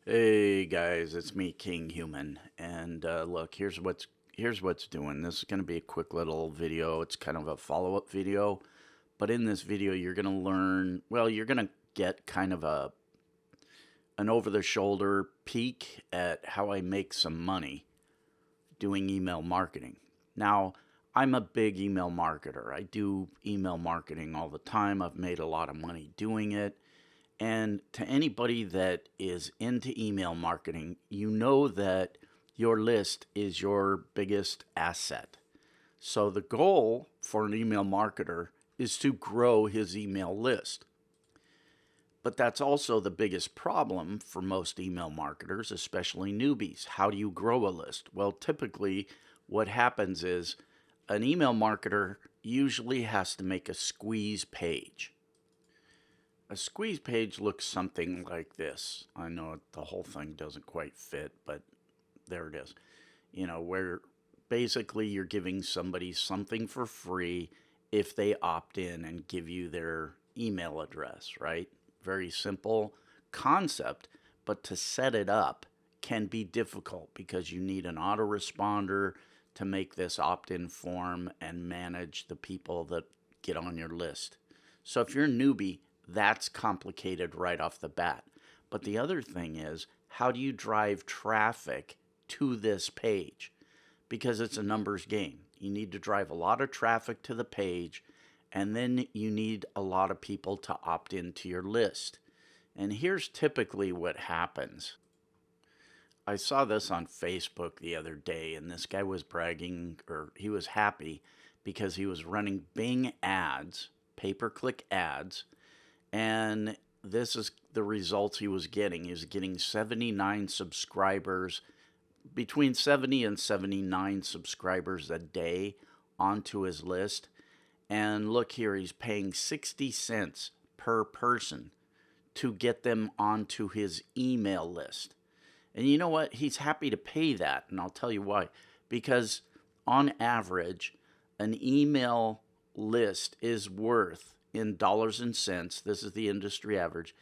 Hey guys, it's me, Kinghuman, and look, here's what's doing. This is going to be a quick little video. It's kind of a follow-up video, but in this video, you're going to learn. Well, you're going to get kind of an over-the-shoulder peek at how I make some money doing email marketing. Now, I'm a big email marketer. I do email marketing all the time. I've made a lot of money doing it. And to anybody that is into email marketing, you know that your list is your biggest asset. So the goal for an email marketer is to grow his email list. But that's also the biggest problem for most email marketers, especially newbies. How do you grow a list? Well, typically, what happens is an email marketer usually has to make a squeeze page. A squeeze page looks something like this. I know the whole thing doesn't quite fit, but there it is. Where basically you're giving somebody something for free if they opt in and give you their email address, right? Very simple concept, but to set it up can be difficult because you need an autoresponder to make this opt in form and manage the people that get on your list. So if you're a newbie, that's complicated right off the bat. But the other thing is, how do you drive traffic to this page? Because it's a numbers game. You need to drive a lot of traffic to the page, and then you need a lot of people to opt into your list. And here's typically what happens. I saw this on Facebook the other day, and this guy was bragging, or he was happy because he was running Bing ads, pay-per-click ads, and this is the results he was getting. He was getting 79 subscribers, between 70 and 79 subscribers a day onto his list. And look here, he's paying 60 cents per person to get them onto his email list. And you know what? He's happy to pay that, and I'll tell you why. Because on average, an email list is worth, in dollars and cents, this is the industry average,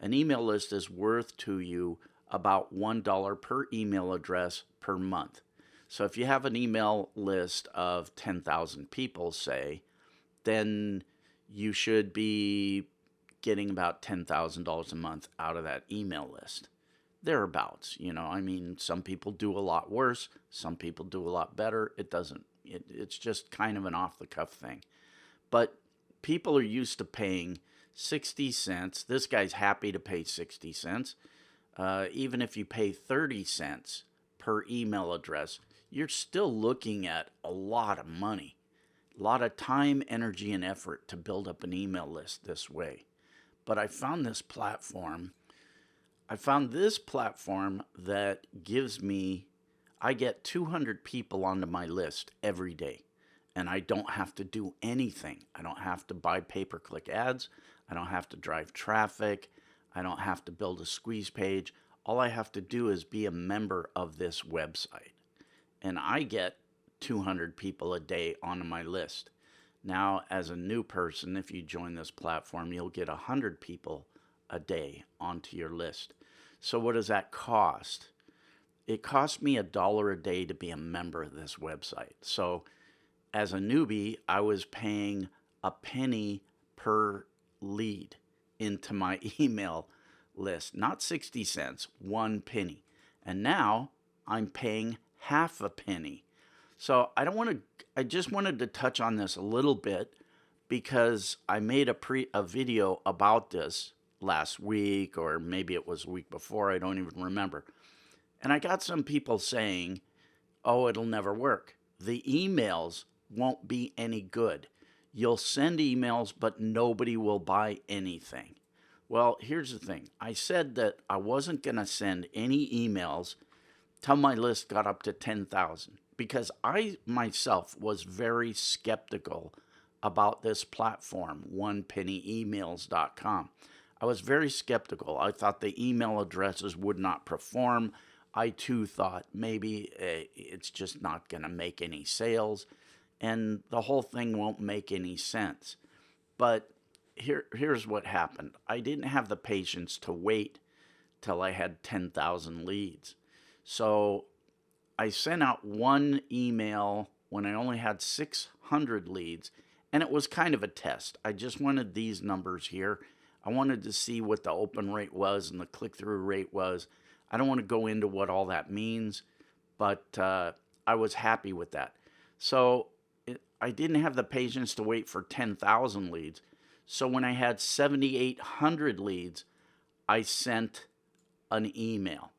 an email list is worth to you about $1 per email address per month. So if you have an email list of 10,000 people, say, then you should be getting about $10,000 a month out of that email list. Thereabouts, I mean, some people do a lot worse, some people do a lot better. It's just kind of an off the cuff thing. But people are used to paying 60 cents. This guy's happy to pay 60 cents. Even if you pay 30 cents per email address, you're still looking at a lot of money, a lot of time, energy, and effort to build up an email list this way. But I found this platform. That gives me, I get 200 people onto my list every day. And I don't have to do anything. I don't have to buy pay-per-click ads. I don't have to drive traffic. I don't have to build a squeeze page. All I have to do is be a member of this website. And I get 200 people a day onto my list. Now, as a new person, if you join this platform, you'll get 100 people a day onto your list. So what does that cost? It costs me $1 a day to be a member of this website. So as a newbie, I was paying a penny per lead into my email list, not 60 cents, 1 penny. And now I'm paying half a penny. So I just wanted to touch on this a little bit because I made a video about this last week, or maybe it was a week before, I don't even remember. And I got some people saying, "Oh, it'll never work. The emails won't be any good. You'll send emails, but nobody will buy anything." Well, here's the thing. I said that I wasn't going to send any emails till my list got up to 10,000 because I myself was very skeptical about this platform, onepennyemails.com. I was very skeptical. I thought the email addresses would not perform. I too thought maybe it's just not going to make any sales and the whole thing won't make any sense. But here's what happened. I didn't have the patience to wait till I had 10,000 leads. So I sent out one email when I only had 600 leads, and it was kind of a test. I just wanted these numbers here. I wanted to see what the open rate was and the click-through rate was. I don't want to go into what all that means, but I was happy with that. So I didn't have the patience to wait for 10,000 leads. So when I had 7,800 leads, I sent an email.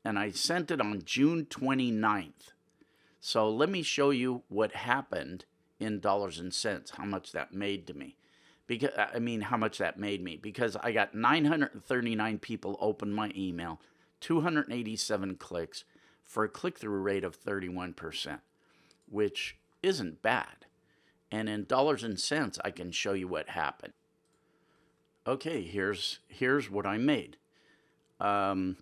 And I sent it on June 29th. So let me show you what happened in dollars and cents, how much that made to me. How much that made me. Because I got 939 people open my email, 287 clicks, for a click-through rate of 31%, which isn't bad. And in dollars and cents, I can show you what happened. Okay, here's what I made. First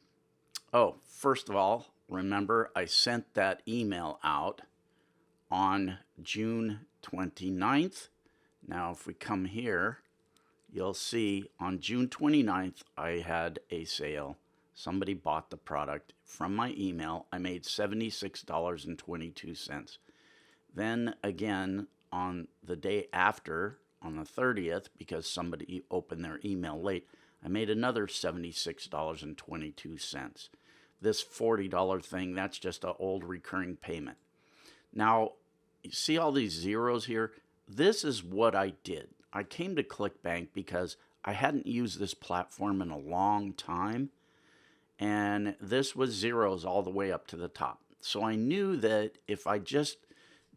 of all, remember I sent that email out on June 29th. Now, if we come here, you'll see on June 29th, I had a sale. Somebody bought the product from my email. I made $76.22. Then again, on the day after, on the 30th, because somebody opened their email late, I made another $76.22. This $40 thing, that's just an old recurring payment. Now, you see all these zeros here? This is what I did. I came to ClickBank because I hadn't used this platform in a long time, and this was zeros all the way up to the top. So I knew that if I just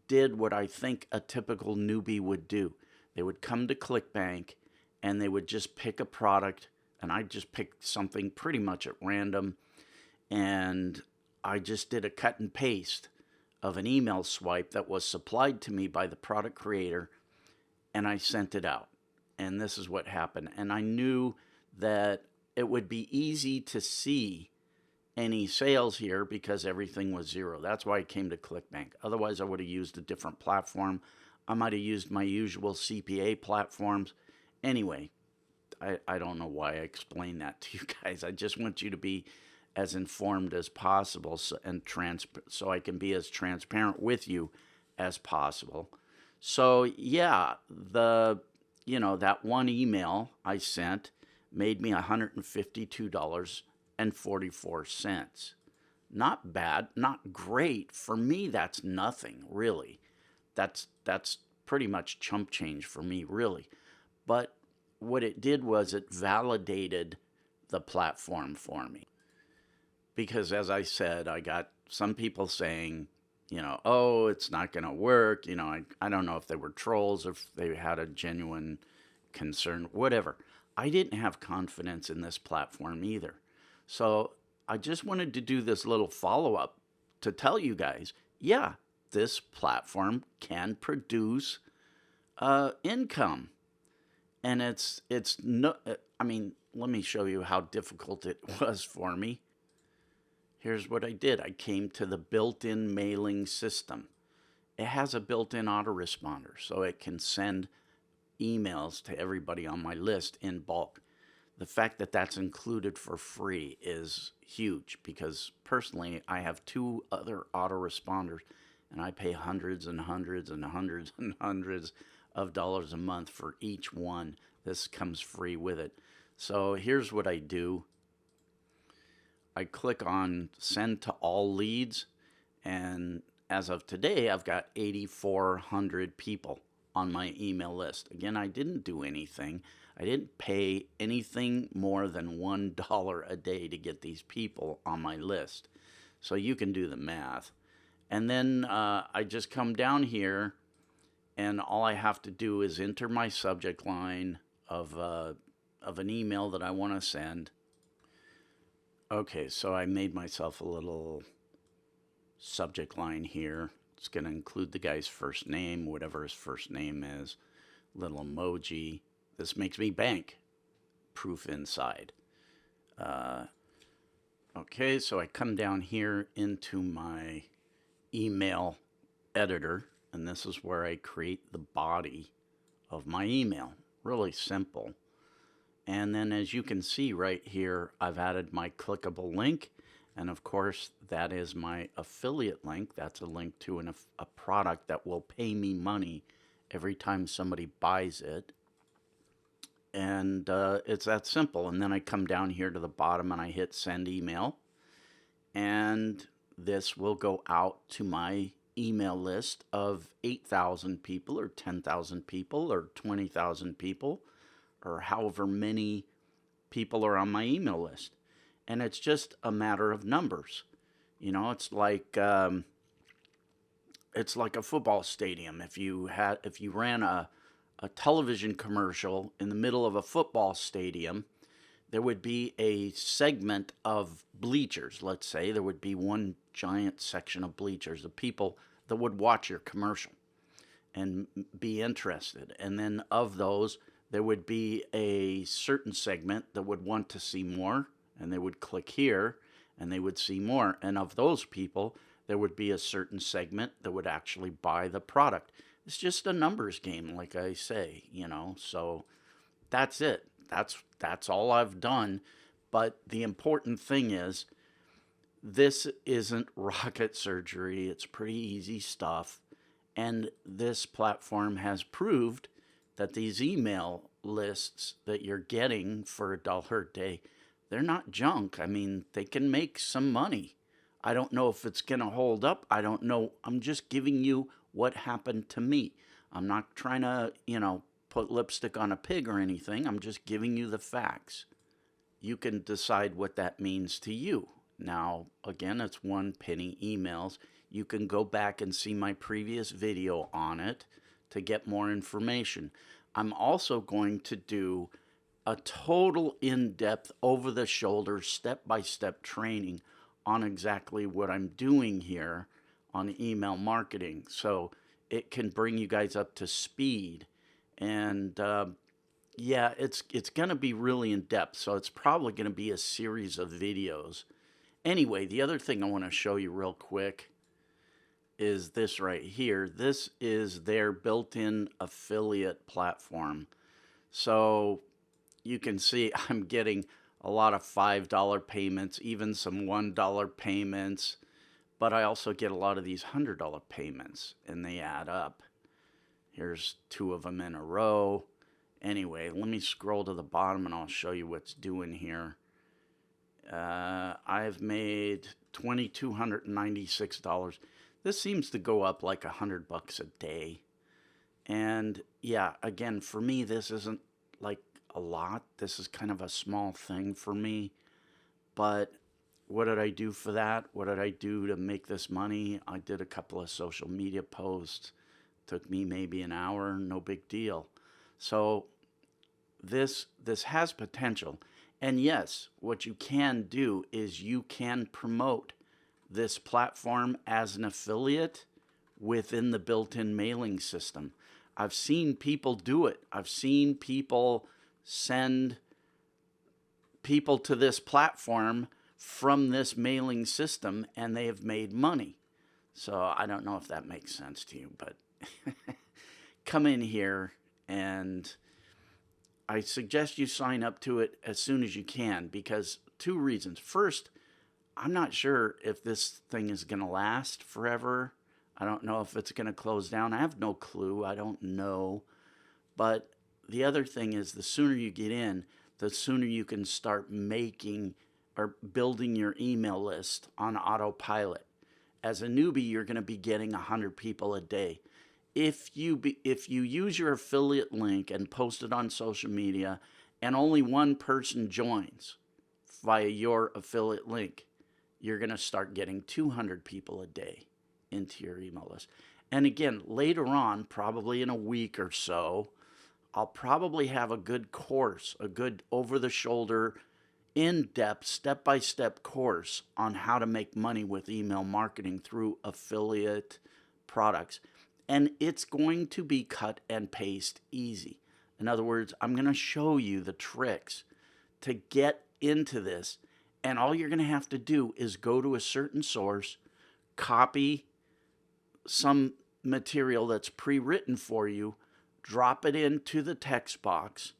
did what I think a typical newbie would do, they would come to ClickBank and they would just pick a product, and I just picked something pretty much at random, and I just did a cut and paste of an email swipe that was supplied to me by the product creator, and I sent it out. And this is what happened. And I knew that it would be easy to see any sales here because everything was zero. That's why I came to ClickBank. Otherwise, I would have used a different platform. I might have used my usual CPA platforms. Anyway, I don't know why I explained that to you guys. I just want you to be as informed as possible, so I can be as transparent with you as possible. So yeah, that one email I sent made me $152.44. Not bad, not great. For me, that's nothing, really. That's pretty much chump change for me, really. But what it did was it validated the platform for me. Because as I said, I got some people saying, oh, it's not going to work. I don't know if they were trolls, if they had a genuine concern, whatever. I didn't have confidence in this platform either. So I just wanted to do this little follow-up to tell you guys, yeah, this platform can produce income. And it's no, let me show you how difficult it was for me. Here's what I did. I came to the built-in mailing system. It has a built-in autoresponder, so it can send emails to everybody on my list in bulk. The fact that that's included for free is huge because personally, I have 2 other autoresponders, and I pay hundreds and hundreds and hundreds and hundreds of dollars a month for each one. This comes free with it. So here's what I do. I click on send to all leads, and as of today, I've got 8,400 people on my email list. Again, I didn't do anything. I didn't pay anything more than $1 a day to get these people on my list. So you can do the math. And then I just come down here, and all I have to do is enter my subject line of an email that I want to send. Okay, so I made myself a little subject line here. It's going to include the guy's first name, whatever his first name is, little emoji. This makes me bank. Proof inside. Okay, so I come down here into my email editor, and this is where I create the body of my email. Really simple. And then as you can see right here, I've added my clickable link. And of course, that is my affiliate link. That's a link to a product that will pay me money every time somebody buys it. And it's that simple. And then I come down here to the bottom and I hit send email. And this will go out to my email list of 8,000 people or 10,000 people or 20,000 people or however many people are on my email list. And it's just a matter of numbers. You know, it's like a football stadium. If you ran a television commercial in the middle of a football stadium, there would be a segment of bleachers. Let's say there would be one giant section of bleachers, the people that would watch your commercial and be interested. And then of those, there would be a certain segment that would want to see more, and they would click here and they would see more. And of those people, there would be a certain segment that would actually buy the product. It's just a numbers game, like I say, you know. So that's it. That's all I've done. But the important thing is, this isn't rocket surgery. It's pretty easy stuff. And this platform has proved that these email lists that you're getting for $1 a day, they're not junk. I mean, they can make some money. I don't know if it's going to hold up. I don't know. I'm just giving you what happened to me. I'm not trying to, put lipstick on a pig or anything. I'm just giving you the facts. You can decide what that means to you. Now, again, it's 1 penny emails. You can go back and see my previous video on it to get more information. I'm also going to do a total in-depth, over-the-shoulder, step-by-step training on exactly what I'm doing here on email marketing. So it can bring you guys up to speed. And yeah, it's going to be really in-depth. So it's probably going to be a series of videos. Anyway, the other thing I want to show you real quick is this right here. This is their built-in affiliate platform. So you can see I'm getting a lot of $5 payments, even some $1 payments, but I also get a lot of these $100 payments, and they add up. Here's 2 of them in a row. Anyway, let me scroll to the bottom and I'll show you what's doing here. I've made $2,296. This seems to go up like $100 a day. And yeah, again, for me, this isn't like a lot. This is kind of a small thing for me. But what did I do for that? What did I do to make this money? I did a couple of social media posts. Took me maybe an hour, no big deal. So this has potential. And yes, what you can do is you can promote this platform as an affiliate within the built-in mailing system. I've seen people do it. I've seen people send people to this platform from this mailing system, and they have made money. So I don't know if that makes sense to you, but come in here, and I suggest you sign up to it as soon as you can, because 2 reasons. First, I'm not sure if this thing is going to last forever. I don't know if it's going to close down. I have no clue. I don't know. But the other thing is, the sooner you get in, the sooner you can start making or building your email list on autopilot. As a newbie, you're going to be getting 100 people a day. If you use your affiliate link and post it on social media, and only 1 person joins via your affiliate link, you're going to start getting 200 people a day into your email list. And again, later on, probably in a week or so, I'll probably have a good course, a good over-the-shoulder, in-depth, step-by-step course on how to make money with email marketing through affiliate products. And it's going to be cut and paste easy. In other words, I'm going to show you the tricks to get into this. And all you're going to have to do is go to a certain source, copy some material that's pre-written for you, drop it into the text box,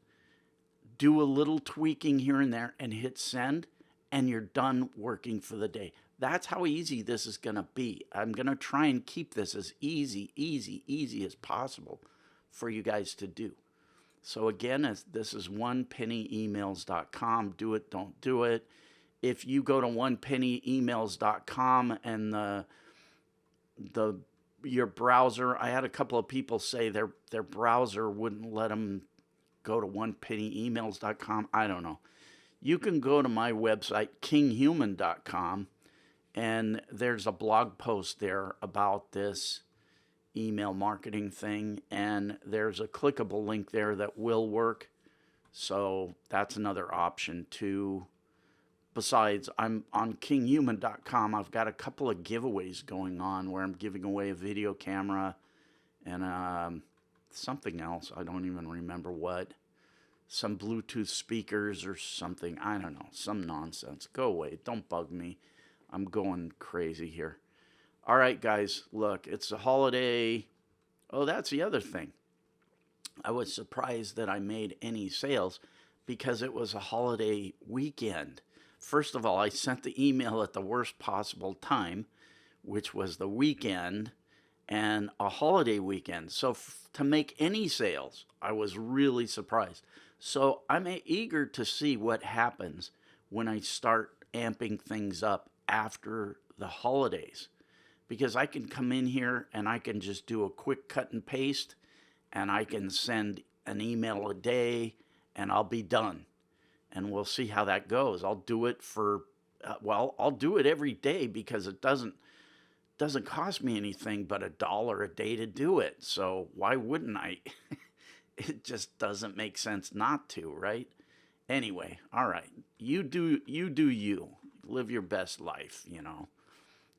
do a little tweaking here and there and hit send, and you're done working for the day. That's how easy this is going to be. I'm going to try and keep this as easy as possible for you guys to do. So again, this is onepennyemails.com. Do it, don't do it. If you go to onepennyemails.com and your browser, I had a couple of people say their browser wouldn't let them go to onepennyemails.com. I don't know. You can go to my website, kinghuman.com, and there's a blog post there about this email marketing thing, and there's a clickable link there that will work. So that's another option too. Besides, I'm on kinghuman.com. I've got a couple of giveaways going on where I'm giving away a video camera and something else. I don't even remember what. Some Bluetooth speakers or something. I don't know. Some nonsense. Go away. Don't bug me. I'm going crazy here. All right, guys. Look, it's a holiday. Oh, that's the other thing. I was surprised that I made any sales because it was a holiday weekend. First of all, I sent the email at the worst possible time, which was the weekend and a holiday weekend. So to make any sales, I was really surprised. So I'm eager to see what happens when I start amping things up after the holidays, because I can come in here and I can just do a quick cut and paste, and I can send an email a day and I'll be done. And we'll see how that goes. I'll do it for, I'll do it every day because it doesn't cost me anything but $1 a day to do it. So why wouldn't I? It just doesn't make sense not to, right? Anyway, all right. You do you. Live your best life, you know.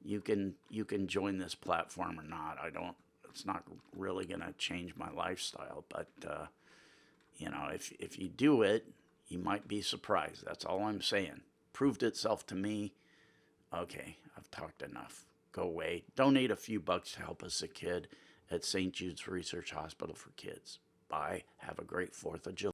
You can join this platform or not. It's not really going to change my lifestyle, but you know, if you do it, you might be surprised. That's all I'm saying. Proved itself to me. Okay, I've talked enough. Go away. Donate a few bucks to help a sick kid at St. Jude's Research Hospital for Kids. Bye. Have a great 4th of July.